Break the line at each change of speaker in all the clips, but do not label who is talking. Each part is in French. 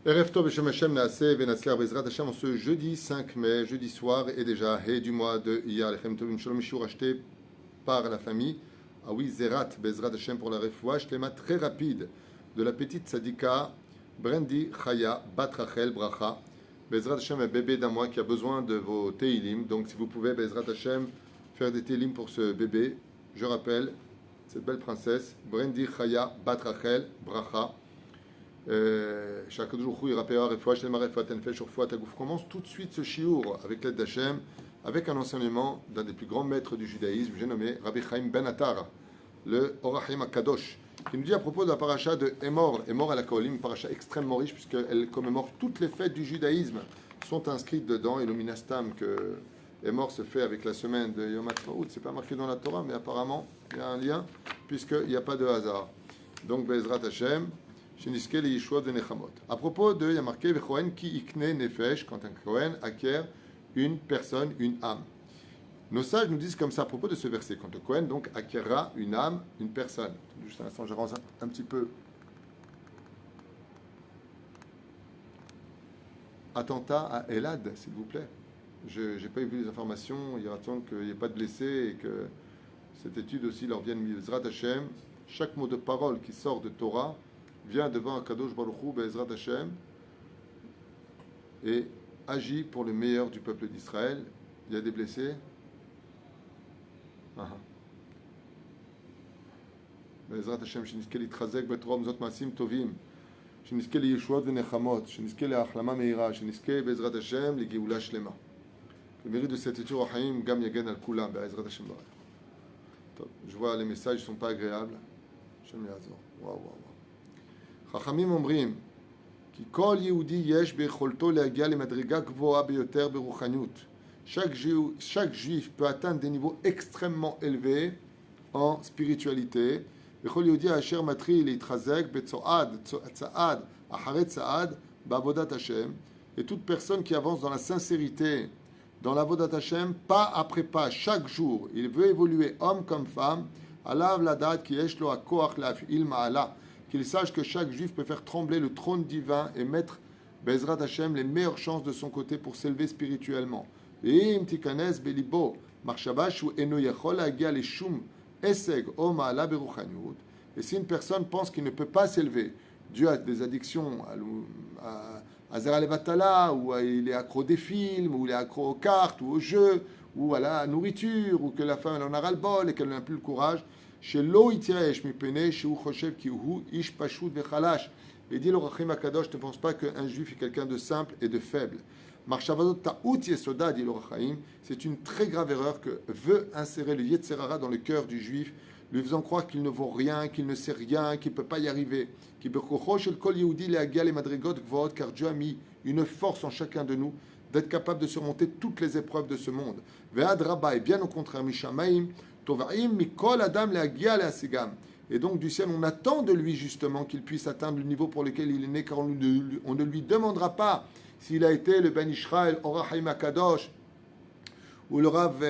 Erev Tov Beshem Hashem Naaseh Venatzliach Bezrat Hashem en ce jeudi 5 mai, jeudi soir et déjà Hé du mois de Iyar Lechem Tovim Shalom Shiur acheté par la famille. Ah oui, Zerat Bezrat Hashem pour la refoua Shlema très rapide de la petite Sadika Brendi Chaya Bat Rachel Bracha. Bezrat Hashem, un bébé d'un mois qui a besoin de vos Teilim. Donc si vous pouvez, Bezrat Hashem, faire des Teilim pour ce bébé. Je rappelle, cette belle princesse, Brendi Chaya Bat Rachel Bracha. Chaque jour, commence tout de suite ce shiur avec l'aide d'Hachem, avec un enseignement d'un des plus grands maîtres du judaïsme, j'ai nommé Rabbi Chaim Ben Attar, le Orachim HaKadosh, qui nous dit à propos de la paracha de Emor à la Kohalim, une paracha extrêmement riche puisqu'elle commémore toutes les fêtes du judaïsme, sont inscrites dedans, et le Minastam que Emor se fait avec la semaine de Yom HaTzmaut, c'est pas marqué dans la Torah, mais apparemment il y a un lien puisqu'il n'y a pas de hasard. Donc Bezrat Hashem. À propos de, il y a marqué Vechoen ki ikne nefesh, quand un Kohen acquiert une personne, une âme. Nos sages nous disent comme ça à propos de ce verset, quand le Kohen donc acquérera une âme, une personne. Juste un instant, je range un petit peu. Attentat à Elad, s'il vous plaît. Je n'ai pas vu les informations, il attend qu'il n'y ait pas de blessés et que cette étude aussi leur vienne Mizrat Hashem. Chaque mot de parole qui sort de Torah vient devant Akadosh Baruch Hu, Be'ezrat Hashem, et agit pour le meilleur du peuple d'Israël. Il y a des blessés. Be'ezrat Hashem, שנזכה להתחזק בתורה ובמעשות מעשים טובים, שנזכה לישועות ונחמות, שנזכה להחלמה מהירה, שנזכה בעזרת השם לגאולה שלמה. Le mérite de cette étude Rahim, Gam Yagen al Kulam, Be'ezrat Hashem. Je vois les messages ne sont pas agréables. Hashem Yazor. Waouh. חכמים אומרים כי כל יהודי יש ביכולתו להגיע למדרגה גבוהה ביותר ברוחניות. Chaque juif peut atteindre des niveaux extrêmement élevés en spiritualité. וכל יהודי אשר מתחיל להתחזק צעד אחרי צעד בעבודת השם. Et toute personne qui avance dans la sincérité, dans l'avodat Hashem, pas après pas, chaque jour, il veut évoluer homme comme femme, alav ladat ki yesh lo hakoach la'af'il ma'ala, qu'il sache que chaque juif peut faire trembler le trône divin et mettre Bezrat Hashem les meilleures chances de son côté pour s'élever spirituellement. Et si une personne pense qu'il ne peut pas s'élever dû à des addictions à Zera Levatala, ou il est accro des films, ou il est accro aux cartes, ou aux jeux, ou à la nourriture, ou que la femme elle en a ras-le-bol et qu'elle n'a plus le courage, שלא יתייאש מפני שהוא חושב כי הוא איש פשוט וחלש. Et dit le Orachim HaKadosh, ne pense pas qu'un juif est quelqu'un de simple et de faible. Marchavadot ta'ut yesoda, dit le Orachim, c'est une très grave erreur que veut insérer le Yetzerara dans le cœur du juif, lui faisant croire qu'il ne vaut rien, qu'il ne sait rien, qu'il ne peut pas y arriver. Car Dieu a mis une force en chacun de nous d'être capable de surmonter toutes les épreuves de ce monde. Et bien au contraire, Mishamaim, et donc du ciel, on attend de lui justement qu'il puisse atteindre le niveau pour lequel il est né, car on ne lui demandera pas s'il a été le Ben Israël, Orachim HaKadosh, ou le Rav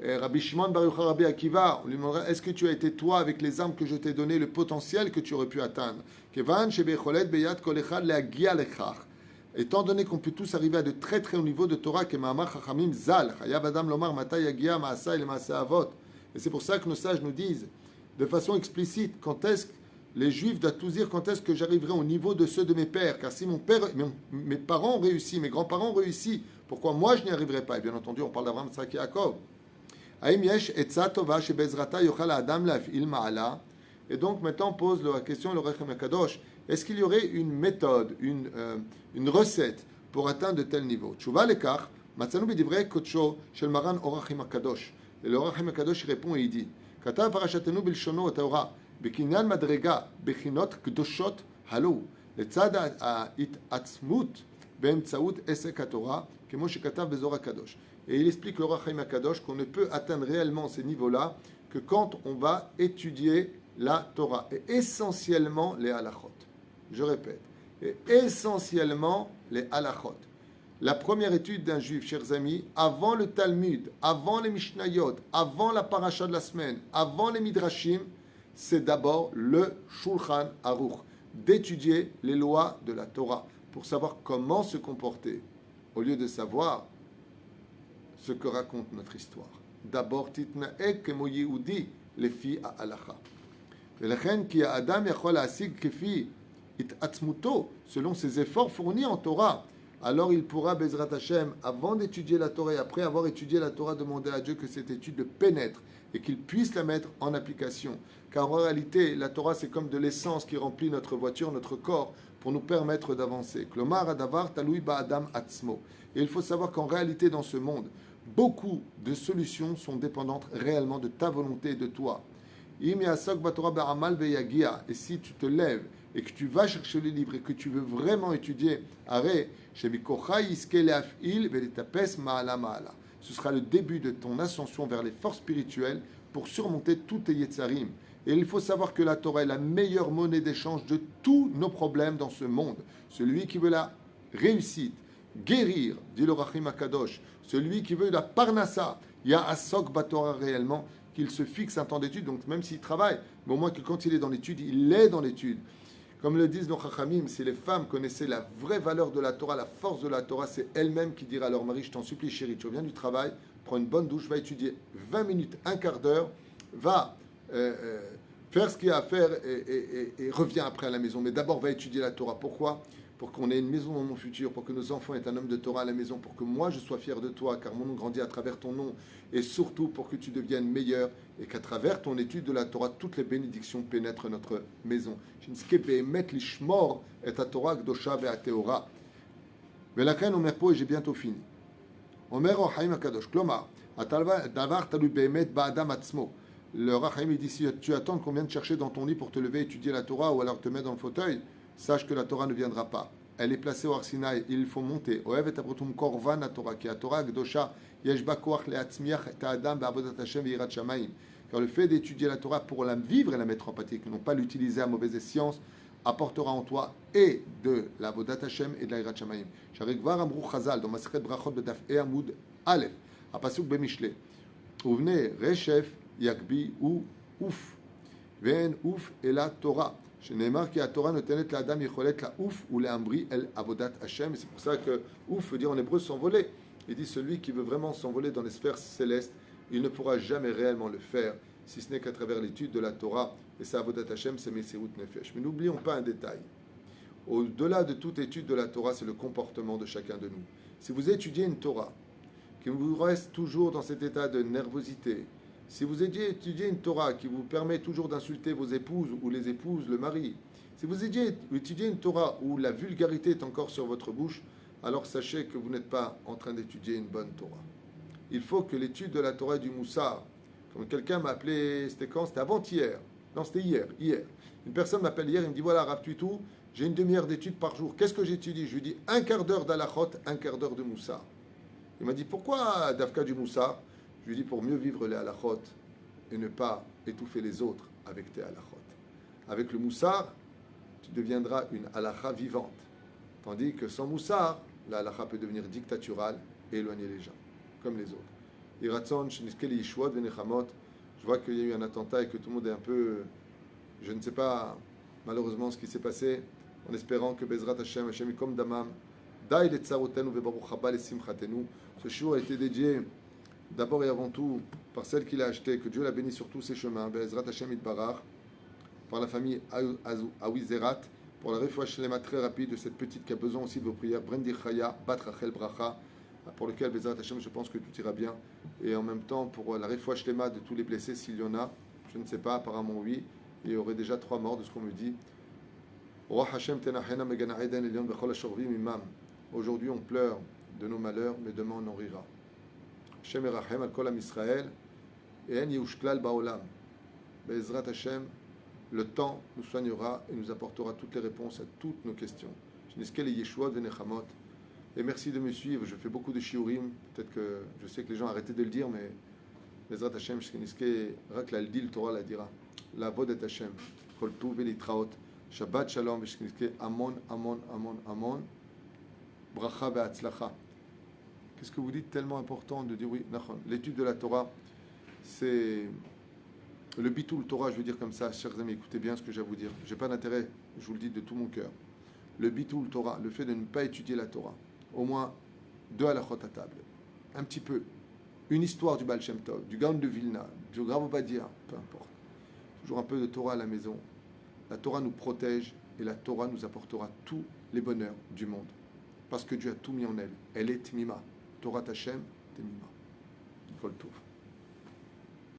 Rabbi Shimon Bar Yochai Rabbi Akiva. On lui demandera, est-ce que tu as été toi avec les armes que je t'ai données, le potentiel que tu aurais pu atteindre. Étant donné qu'on peut tous arriver à de très très hauts niveaux de Torah, que Ma'amar Chachamim Zal, Chayav Adam Lomar Mata Yagia Ma'asa El Ma'asa Avot. Et c'est pour ça que nos sages nous disent, de façon explicite, quand est-ce que les Juifs doivent tous dire quand est-ce que j'arriverai au niveau de ceux de mes pères. Car si mes parents ont réussi, mes grands-parents ont réussi, pourquoi moi je n'y arriverai pas? Et bien entendu, on parle d'Abraham, Yitzhak et Yaakov. Haïm yesh etza tova shebezrata yochal adam laf'il ma'ala. Et donc maintenant on pose la question, le Orachim HaKadosh, est-ce qu'il y aurait une méthode, une recette pour atteindre de tels niveaux? Tshuva lekach, matzanu b'divrei kodsho shel Maran Orachim HaKadosh. Et le Orachim HaKadosh répond et il dit, Katav parashatenu bilshono Torah, bekinyan madrega, bechinot kdoshot halu, letzad ha'atzmut באמצעות עסק התורה, כמו שכתב בזוהר הקדוש. Et il explique le Orachim HaKadosh qu'on ne peut atteindre réellement ces niveaux-là que quand on va étudier la Torah, et essentiellement les halachot. Je répète, et essentiellement les halachot. La première étude d'un juif, chers amis, avant le Talmud, avant les Mishnayot, avant la paracha de la semaine, avant les Midrashim, c'est d'abord le Shulchan Aruch, d'étudier les lois de la Torah. pour savoir comment se comporter, au lieu de savoir ce que raconte notre histoire. D'abord, titna'ek kemo yehudi lefi ha'alacha. ולכן כי האדם יכול להשיג כפי התעצמותו, selon ses efforts fournis en Torah, alors il pourra, Bezrat Hashem, avant d'étudier la Torah et après avoir étudié la Torah, demander à Dieu que cette étude le pénètre et qu'il puisse la mettre en application. Car en réalité, la Torah, c'est comme de l'essence qui remplit notre voiture, notre corps, pour nous permettre d'avancer. Klomar adavar talui ba'adam atzmo. Et il faut savoir qu'en réalité, dans ce monde, beaucoup de solutions sont dépendantes réellement de ta volonté et de toi. Et si tu te lèves et que tu vas chercher les livres et que tu veux vraiment étudier, ce sera le début de ton ascension vers les forces spirituelles pour surmonter tous tes yetzarim. Et il faut savoir que la Torah est la meilleure monnaie d'échange de tous nos problèmes dans ce monde. Celui qui veut la réussite, guérir, dit le Rachim Akadosh, celui qui veut la parnassa, il y a Asok Batorah réellement, qu'il se fixe un temps d'étude, donc même s'il travaille, mais au moins que quand il est dans l'étude, il est dans l'étude. Comme le disent nos Chachamim, si les femmes connaissaient la vraie valeur de la Torah, la force de la Torah, c'est elles-mêmes qui diraient à leur mari, je t'en supplie chérie, tu reviens du travail, prends une bonne douche, va étudier 20 minutes, un quart d'heure, va faire ce qu'il y a à faire et reviens après à la maison. Mais d'abord, va étudier la Torah. Pourquoi ? Pour qu'on ait une maison dans mon futur, pour que nos enfants aient un homme de Torah à la maison, pour que moi je sois fier de toi, car mon nom grandit à travers ton nom, et surtout pour que tu deviennes meilleur, et qu'à travers ton étude de la Torah, toutes les bénédictions pénètrent notre maison. J'ai bientôt fini. Le Rachaim dit, si tu attends qu'on vienne chercher dans ton lit pour te lever, étudier la Torah, ou alors te mettre dans le fauteuil, sache que la Torah ne viendra pas. Elle est placée au Arsinaï, il faut monter. Car le fait d'étudier la Torah pour la vivre et la mettre en pratique, non pas l'utiliser à mauvaise escience, apportera en toi et de la Avodat Hashem et de la Yirat Shamayim. Sharikvar Amrou Chazal, dans Masechet Brachot Bedaf E Amoud Aleph, à Pasuk Bemishle. Ouvnei Reshef Yakbi ou Ouf. Ven Ouf et la Torah. שנאמר כי התורה נותנת לאדם יכולת לעוף ולהמריא אל עבודת השם. Et c'est pour ça que ouf veut dire en hébreu s'envoler. Il dit celui qui veut vraiment s'envoler dans les sphères célestes, il ne pourra jamais réellement le faire, si ce n'est qu'à travers l'étude de la Torah. Et ça, Avodat Hashem, c'est Mesirut Nefesh. Mais n'oublions pas un détail. Au-delà de toute étude de la Torah, c'est le comportement de chacun de nous. Si vous étudiez une Torah, qui vous reste toujours dans cet état de nervosité, si vous étudiez une Torah qui vous permet toujours d'insulter vos épouses ou les épouses, le mari, si vous étudiez une Torah où la vulgarité est encore sur votre bouche, alors sachez que vous n'êtes pas en train d'étudier une bonne Torah. Il faut que l'étude de la Torah et du Moussar, comme quelqu'un m'a appelé, c'était quand ? C'était avant-hier. Non, c'était hier. Une personne m'appelle hier, il me dit, voilà, Rav Tuitou, j'ai une demi-heure d'études par jour. Qu'est-ce que j'étudie ? Je lui dis, un quart d'heure d'Alachot, un quart d'heure de Moussar. Il m'a dit, pourquoi Dafka du Moussar ? Je lui dis, pour mieux vivre les halachot et ne pas étouffer les autres avec tes halachot. Avec le moussar, tu deviendras une halacha vivante. Tandis que sans moussar, la halacha peut devenir dictaturale et éloigner les gens, comme les autres. Iratson, Sheniskeli Yishuot, Venechamot. Je vois qu'il y a eu un attentat et que tout le monde est un peu. Je ne sais pas, malheureusement, ce qui s'est passé, en espérant que Bezrat Hashem, Hashem Yikom Damam, Dai le Tsarotenu Vebaruch Haba le Simchatenu. Ce shiur a été dédié d'abord et avant tout par celle qu'il a achetée, que Dieu l'a béni sur tous ses chemins, Bezrat Hashem Itbarach, par la famille Awizerat, pour la réfoua shlema très rapide de cette petite qui a besoin aussi de vos prières, Brendi Chaya, Bat Rachel Bracha, pour lequel Bezrat Hashem, je pense que tout ira bien, et en même temps pour la réfoua shlema de tous les blessés, s'il y en a, je ne sais pas, apparemment oui, il y aurait déjà 3 morts de ce qu'on me dit. Aujourd'hui on pleure de nos malheurs, mais demain on en rira. Hashem erachem al kol am Israël et en yushklal baolam. Be'ezrat Hashem, le temps nous soignera et nous apportera toutes les réponses à toutes nos questions. Shniskel yeshuot venechamot. Et merci de me suivre. Je fais beaucoup de shiurim. Peut-être que je sais que les gens arrêtaient de le dire, mais Be'ezrat Hashem, shniske rak la dil Torah la dira. La vodet Hashem. Kol tuv velitraot. Shabbat shalom. Shniske amon, amon, amon, amon. Bracha ve'atzlacha. Qu'est-ce que vous dites tellement important de dire oui, l'étude de la Torah, c'est le bitul Torah, je veux dire comme ça, chers amis, écoutez bien ce que j'ai à vous dire. Je n'ai pas d'intérêt, je vous le dis de tout mon cœur. le bitul Torah, le fait de ne pas étudier la Torah, au moins 2 halachot à table, un petit peu, une histoire du Baal Shem Tov, du Gaon de Vilna, du Rav Ovadia, peu importe, toujours un peu de Torah à la maison. La Torah nous protège et la Torah nous apportera tous les bonheurs du monde. Parce que Dieu a tout mis en elle. Elle est Timima. Torah Tachem, Timima. Kol Tov.